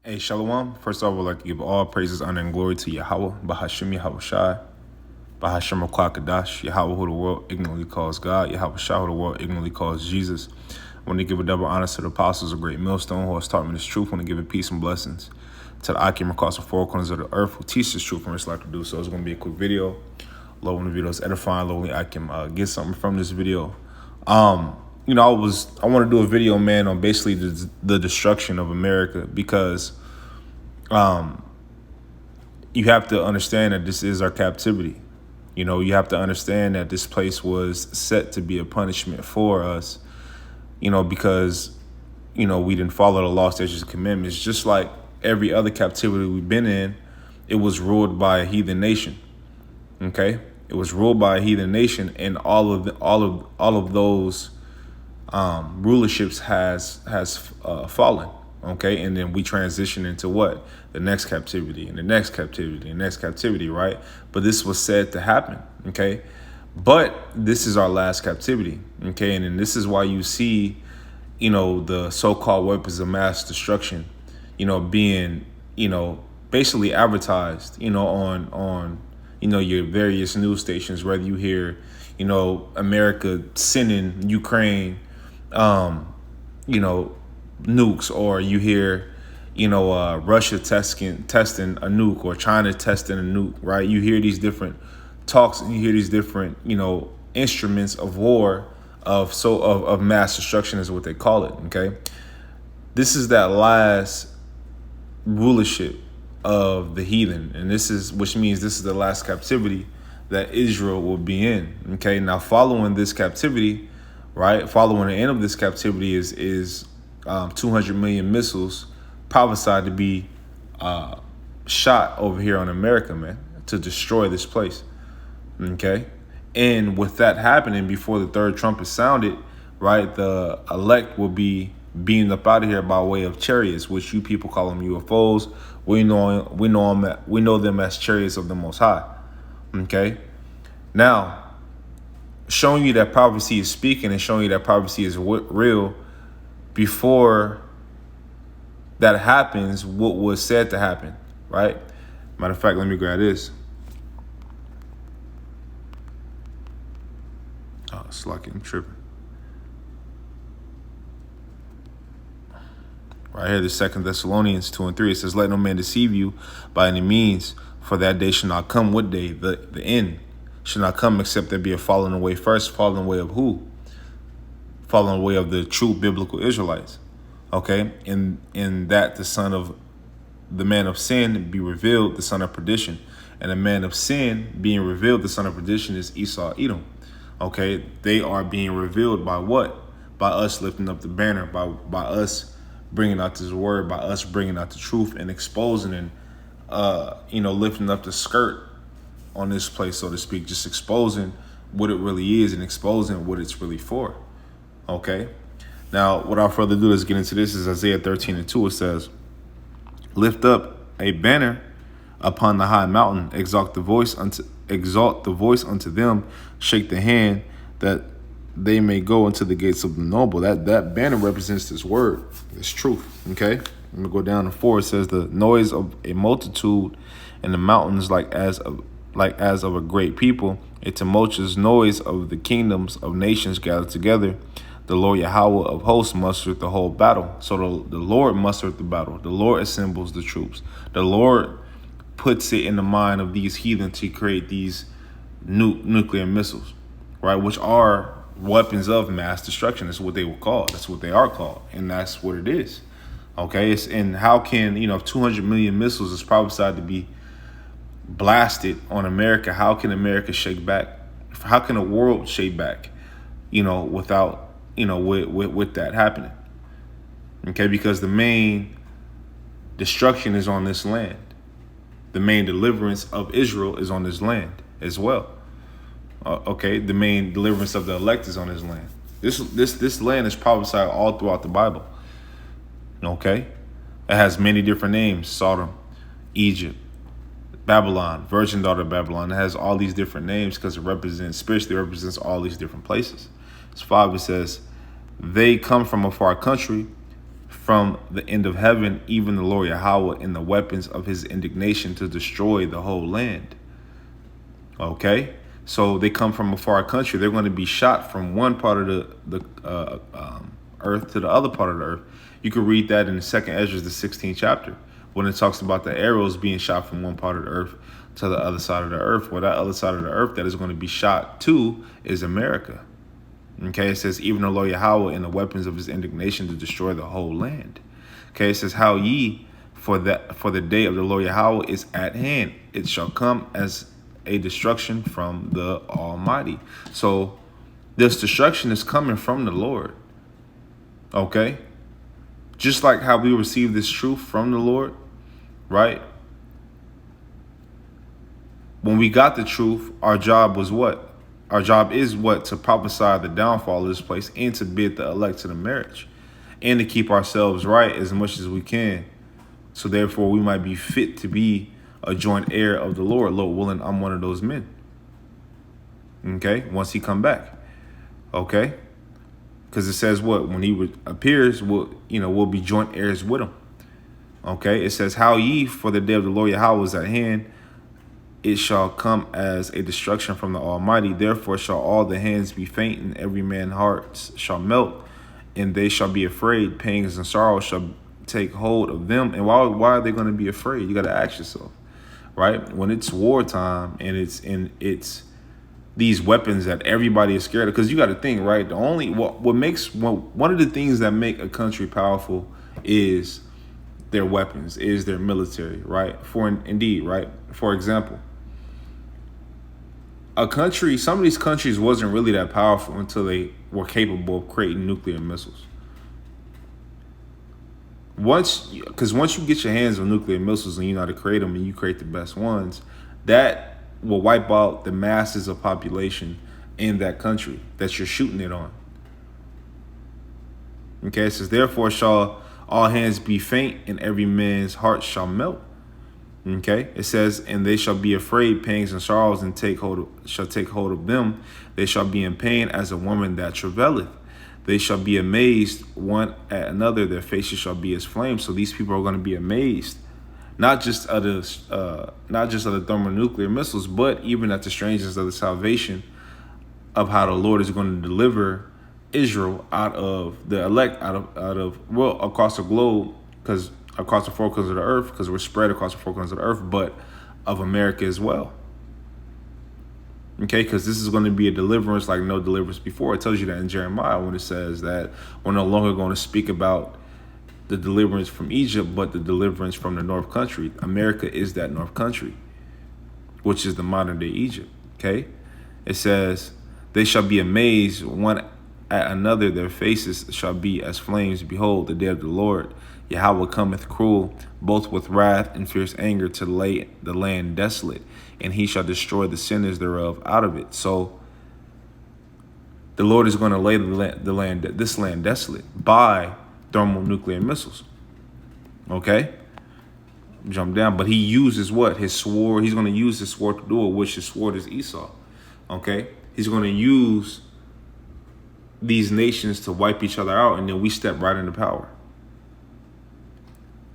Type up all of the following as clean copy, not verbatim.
Hey, Shalom. First off, I would like to give all praises, honor, and glory to Yahweh, Bahashim Yahweh Shai, Bahashim Kadash, Yahweh, who the world ignorantly calls God, Yahweh Shai, who the world ignorantly calls Jesus. I want to give a double honor to the apostles of Great Millstone, who has taught me this truth. I want to give it peace and blessings to the Akim across the four corners of the earth, who teach this truth and it's like to do so. It's going to be a quick video. Lord, when the video is edifying, Lord, I can get something from this video. I want to do a video, man, on basically the destruction of America, because you have to understand that this is our captivity. You have to understand that this place was set to be a punishment for us, because, we didn't follow the law, statutes, and commandments. Just like every other captivity we've been in, it was ruled by a heathen nation. Okay? It was ruled by a heathen nation, and all of those rulerships has fallen. Okay, and then we transition into what? The next captivity, and the next captivity, and next captivity, right? But this was said to happen. Okay, but this is our last captivity. Okay, and then this is why you see, the so-called weapons of mass destruction, being, basically advertised, on your various news stations, whether you hear, America sending Ukraine, nukes, or you hear, Russia testing a nuke, or China testing a nuke, right? You hear these different talks, and you hear these different, instruments of war, of mass destruction is what they call it. Okay, this is that last rulership of the heathen, and which means this is the last captivity that Israel will be in. Okay, now following this captivity, right? Following the end of this captivity is 200 million missiles prophesied to be shot over here on America, man, to destroy this place. Okay, and with that happening, before the third trumpet sounded, right, the elect will be beamed up out of here by way of chariots, which you people call them UFOs. We know them as chariots of the Most High. Okay, now showing you that prophecy is speaking, and showing you that prophecy is real. Before that happens, what was said to happen, right? Matter of fact, let me grab this. Oh, it's like I'm tripping. Right here, the 2 Thessalonians 2:3, it says, "Let no man deceive you by any means, for that day shall not come." What day? The end shall not come, except there be a falling away first. Falling away of who? Falling away of the true biblical Israelites. Okay, and that the man of sin be revealed, the son of perdition. And the man of sin being revealed, the son of perdition, is Esau, Edom. Okay, they are being revealed by what? By us lifting up the banner, by us bringing out this word, by us bringing out the truth and exposing and lifting up the skirt on this place, so to speak, just exposing what it really is and exposing what it's really for. Okay, now without further ado, let's get into this. Is Isaiah 13:2. It says, "Lift up a banner upon the high mountain, exalt the voice unto them, shake the hand, that they may go into the gates of the noble." That banner represents this word, this truth. Okay, I'm gonna go down to 4. It says, "The noise of a multitude in the mountains, like as of a great people, a tumultuous noise of the kingdoms of nations gathered together. The Lord Yahweh of hosts mustered the whole battle." So the Lord mustered the battle. The Lord assembles the troops. The Lord puts it in the mind of these heathen to create these nuclear missiles, right? Which are weapons of mass destruction. That's what they were called. That's what they are called. And that's what it is. Okay. And how can, if 200 million missiles is prophesied to be blasted on America, how can America shake back? How can the world shake back, without, with that happening? Okay. Because the main destruction is on this land. The main deliverance of Israel is on this land as well. Okay, the main deliverance of the elect is on this land. This land is prophesied all throughout the Bible. Okay, it has many different names: Sodom, Egypt, Babylon, virgin daughter of Babylon. It has all these different names because it spiritually represents all these different places. Verse 5, it says, "They come from a far country, from the end of heaven, even the Lord Yahweh, in the weapons of his indignation to destroy the whole land. Okay? So they come from a far country. They're going to be shot from one part of the earth to the other part of the earth. You can read that in the second Ezra, the 16th chapter, when it talks about the arrows being shot from one part of the earth to the other side of the earth. Well, that other side of the earth that is going to be shot to is America. Okay, it says, even the Lord Yahweh in the weapons of his indignation to destroy the whole land. Okay, it says, how ye, for the day of the Lord Yahweh is at hand. It shall come as a destruction from the Almighty. So this destruction is coming from the Lord. Okay? Just like how we receive this truth from the Lord, right? When we got the truth, our job was what? Our job is what? To prophesy the downfall of this place and to bid the elect to the marriage and to keep ourselves right as much as we can. So therefore we might be fit to be a joint heir of the Lord. Lord willing, I'm one of those men. Okay? Once he come back. Okay? Because it says what? When he appears, we'll be joint heirs with him. Okay? It says, how ye, for the day of the Lord Yahweh is at hand, it shall come as a destruction from the Almighty. Therefore shall all the hands be faint, and every man's hearts shall melt, and they shall be afraid. Pangs and sorrows shall take hold of them. And why are they going to be afraid? You got to ask yourself, right? When it's wartime and it's these weapons that everybody is scared of, because you got to think, right? One of the things that make a country powerful is their weapons, is their military, right? Right? For example, some of these countries wasn't really that powerful until they were capable of creating nuclear missiles. Once you get your hands on nuclear missiles and you know how to create them and you create the best ones, that will wipe out the masses of population in that country that you're shooting it on. Okay, it says, therefore shall all hands be faint and every man's heart shall melt. Okay, it says, and they shall be afraid, pangs and sorrows, and shall take hold of them. They shall be in pain as a woman that travaileth. They shall be amazed one at another. Their faces shall be as flames. So these people are going to be amazed, not just at the thermonuclear missiles, but even at the strangeness of the salvation of how the Lord is going to deliver Israel out of the elect, across the globe, because across the four corners of the earth, because we're spread across the four corners of the earth, but of America as well. Okay, because this is going to be a deliverance like no deliverance before. It tells you that in Jeremiah when it says that we're no longer going to speak about the deliverance from Egypt, but the deliverance from the North Country. America is that North Country, which is the modern day Egypt. Okay, it says, they shall be amazed one at another. Their faces shall be as flames. Behold, the day of the Lord Yahweh cometh cruel, both with wrath and fierce anger, to lay the land desolate, and he shall destroy the sinners thereof out of it. So the Lord is going to lay this land desolate by thermonuclear missiles. Okay? Jump down. But he uses what? His sword. He's going to use his sword to do it, which his sword is Esau. Okay? He's going to use these nations to wipe each other out, and then we step right into power.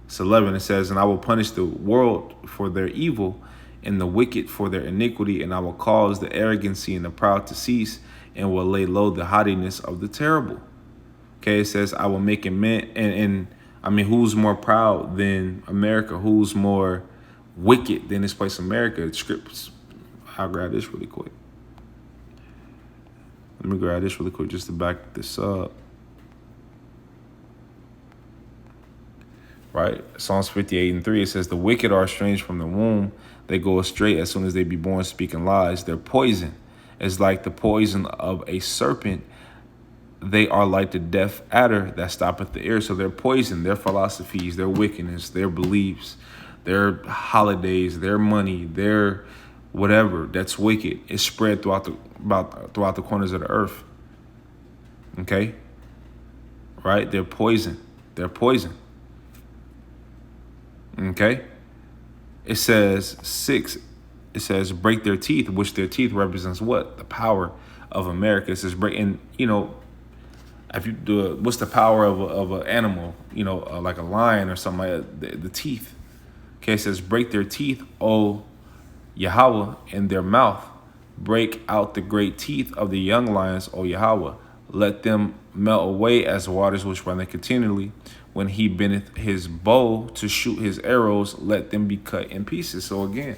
It's 11. It says, and I will punish the world for their evil and the wicked for their iniquity, and I will cause the arrogancy and the proud to cease, and will lay low the haughtiness of the terrible. Okay, it says, I will make a man, and I mean, who's more proud than America? Who's more wicked than this place, America? Scripts. I'll grab this really quick. Let me grab this really quick just to back this up. Right? Psalms 58:3, it says, the wicked are estranged from the womb. They go astray as soon as they be born, speaking lies. Their poison is like the poison of a serpent. They are like the deaf adder that stoppeth the ear. So their poison, their philosophies, their wickedness, their beliefs, their holidays, their money, their whatever that's wicked is spread throughout the corners of the earth. Okay? Right? They're poison. They're poison. Okay? It says 6. It says break their teeth, which their teeth represents what? The power of America. It says break. And, If you do, what's the power of an animal? Like a lion or something like that, the teeth. Okay, it says, break their teeth, O Yahweh, in their mouth. Break out the great teeth of the young lions, O Yahweh. Let them melt away as waters which run continually. When he bendeth his bow to shoot his arrows, let them be cut in pieces. So again,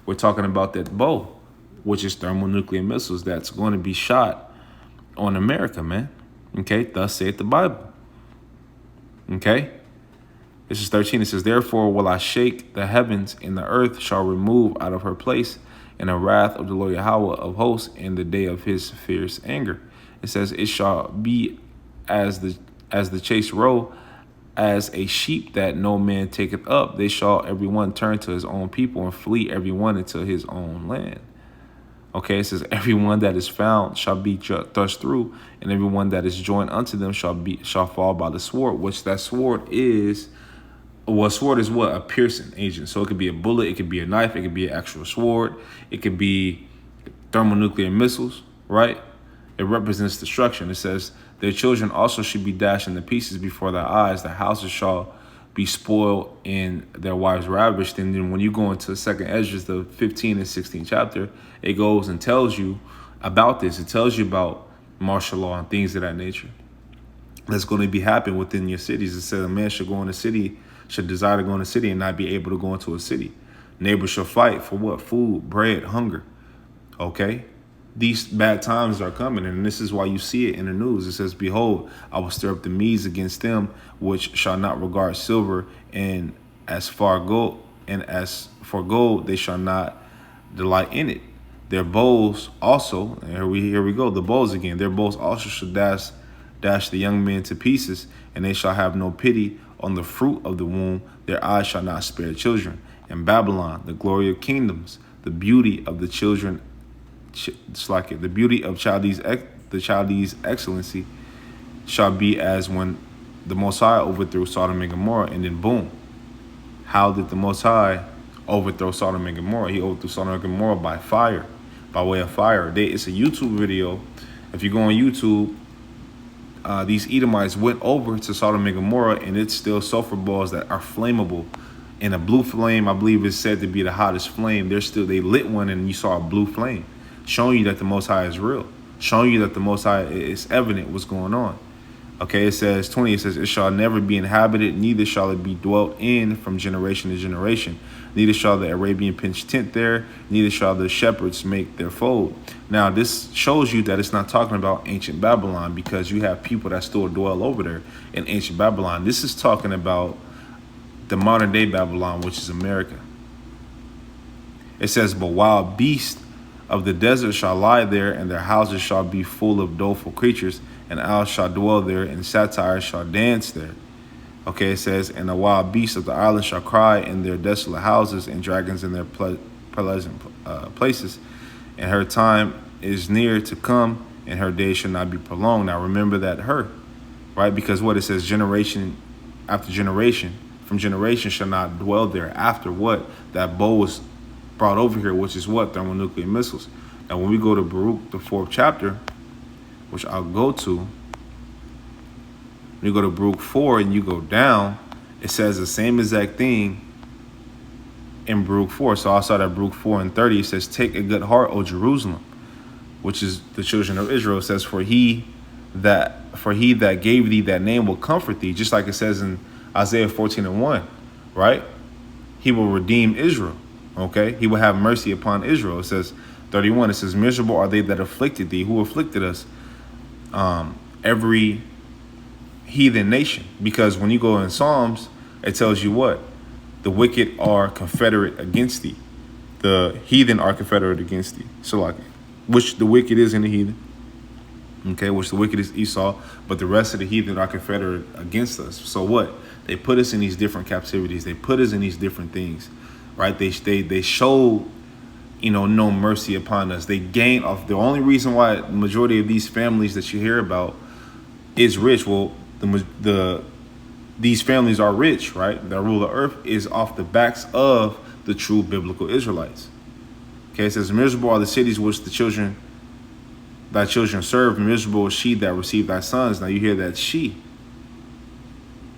we're talking about that bow, which is thermonuclear missiles that's going to be shot on America, man. Okay, thus saith the Bible. Okay? This is 13. It says, therefore will I shake the heavens, and the earth shall remove out of her place in the wrath of the Lord Yahweh of hosts in the day of his fierce anger. It says, it shall be as the chased roe, as a sheep that no man taketh up. They shall every one turn to his own people, and flee every one into his own land. Okay, it says, everyone that is found shall be thrust through, and everyone that is joined unto them shall fall by the sword, which that sword is. Well, a sword is what? A piercing agent. So it could be a bullet, it could be a knife, it could be an actual sword, it could be thermonuclear missiles, right? It represents destruction. It says, their children also should be dashed into pieces before their eyes. Their houses shall be spoiled and their wives ravished. And then when you go into 2nd Esdras, the 15th and 16th chapter, it goes and tells you about this. It tells you about martial law and things of that nature that's going to be happening within your cities. It says a man should go in a city, should desire to go in a city and not be able to go into a city. Neighbors shall fight for what? Food, bread, hunger. Okay? These bad times are coming, and this is why you see it in the news. It says, behold, I will stir up the Medes against them, which shall not regard silver, and as for gold, they shall not delight in it. Their bows also, and here we go, the bows again. Their bows also shall dash the young men to pieces, and they shall have no pity on the fruit of the womb. Their eyes shall not spare children. In Babylon, the glory of kingdoms, the beauty of the children, the beauty of the Chaldees' excellency shall be as when the Most High overthrew Sodom and Gomorrah, and then boom. How did the Most High overthrow Sodom and Gomorrah? He overthrew Sodom and Gomorrah by fire, by way of fire. It's a YouTube video. If you go on YouTube, these Edomites went over to Sodom and Gomorrah, and it's still sulfur balls that are flammable. And a blue flame, I believe, is said to be the hottest flame. They lit one, and you saw a blue flame, showing you that the Most High is real, showing you that the Most High is evident what's going on. Okay, it says 20, it says, it shall never be inhabited, neither shall it be dwelt in from generation to generation. Neither shall the Arabian pitch tent there, neither shall the shepherds make their fold. Now, this shows you that it's not talking about ancient Babylon, because you have people that still dwell over there in ancient Babylon. This is talking about the modern day Babylon, which is America. It says, but wild beasts of the desert shall lie there, and their houses shall be full of doleful creatures, and owls shall dwell there, and satyrs shall dance there. Okay, it says, and the wild beasts of the island shall cry in their desolate houses, and dragons in their pleasant places. And her time is near to come, and her days shall not be prolonged. Now remember that her, right? Because what it says, generation after generation, from generation shall not dwell there. After what? That bow was brought over here, which is what? Thermonuclear missiles. Now when we go to Baruch, the 4th chapter, which I'll go to, when you go to Baruch 4 and you go down, it says the same exact thing in Baruch 4. So I saw that Baruch 4 and 30, it says, take a good heart, O Jerusalem, which is the children of Israel. It says, for he that gave thee that name will comfort thee, just like it says in Isaiah 14:1, right? He will redeem Israel, okay? He will have mercy upon Israel. It says 31, it says, miserable are they that afflicted thee. Who afflicted us? Every heathen nation. Because when you go in Psalms, it tells you what? The wicked are confederate against thee. The heathen are confederate against thee. So like, which the wicked is in the heathen. Okay, which the wicked is Esau, but the rest of the heathen are confederate against us. So what? They put us in these different captivities. They put us in these different things, right? They show, no mercy upon us. They gain off. The only reason why the majority of these families that you hear about is rich. Well, these families are rich, right? That rule the earth is off the backs of the true biblical Israelites. Okay, it says, miserable are the cities which the children thy children serve. Miserable is she that received thy sons. Now you hear that she.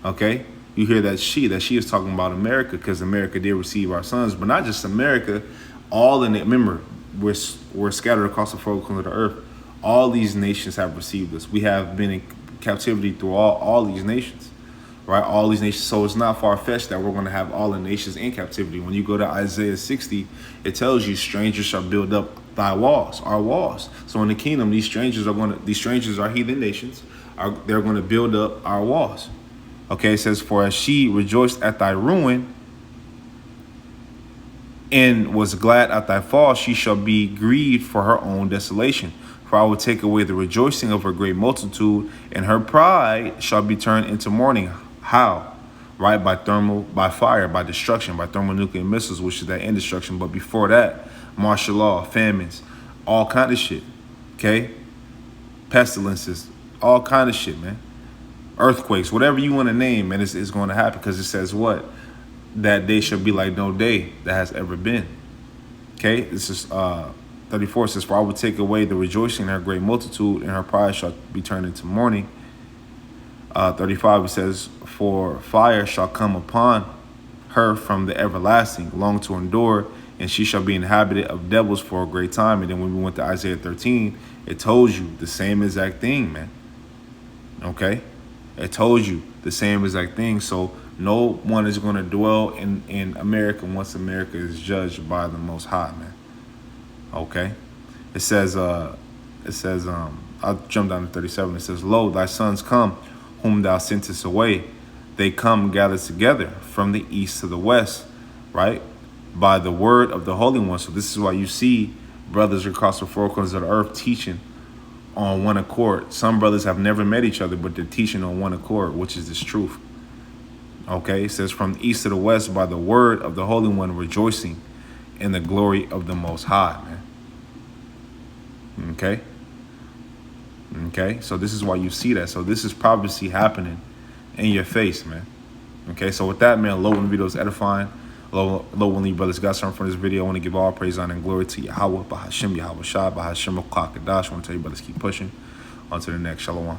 Okay? You hear that she is talking about America, because America did receive our sons, but not just America, all in it. Remember, we're scattered across the four corners of the earth. All these nations have received us. We have been in captivity through all these nations, right? All these nations. So it's not far-fetched that we're going to have all the nations in captivity. When you go to Isaiah 60, it tells you strangers shall build up thy walls, our walls. So in the kingdom, these strangers are heathen nations. They're going to build up our walls. Okay, it says, for as she rejoiced at thy ruin and was glad at thy fall, she shall be grieved for her own desolation. For I will take away the rejoicing of her great multitude, and her pride shall be turned into mourning. How? Right? By fire, by destruction, by thermonuclear missiles, which is that end destruction. But before that, martial law, famines, all kind of shit. Okay? Pestilences, all kind of shit, man. Earthquakes, whatever you want to name, and it's going to happen, because it says what? That day shall be like no day that has ever been. Okay? This is 34 says, for I will take away the rejoicing in her great multitude, and her pride shall be turned into mourning. 35 it says, for fire shall come upon her from the everlasting, long to endure, and she shall be inhabited of devils for a great time. And then when we went to Isaiah 13, it told you the same exact thing, man. Okay? It told you the same exact thing. So no one is going to dwell in America once America is judged by the Most High, man. Okay? It says, I'll jump down to 37. It says, lo, thy sons come, whom thou sentest away. They come gathered together from the east to the west, right? By the word of the Holy One. So this is why you see brothers across the four corners of the earth teaching on one accord. Some brothers have never met each other, but they're teaching on one accord, which is this truth. Okay, it says from the east to the west by the word of the Holy One, rejoicing in the glory of the Most High, man. Okay, so this is why you see that. So this is prophecy happening in your face, man. Okay, so with that, man, low when the video is edifying. Low when you brothers got something from this video. I want to give all praise, honor, and glory to Yahweh, Bahashem, Yahweh Shai, Bahashem, Kadash. I want to tell you brothers keep pushing on to the next. Shalom.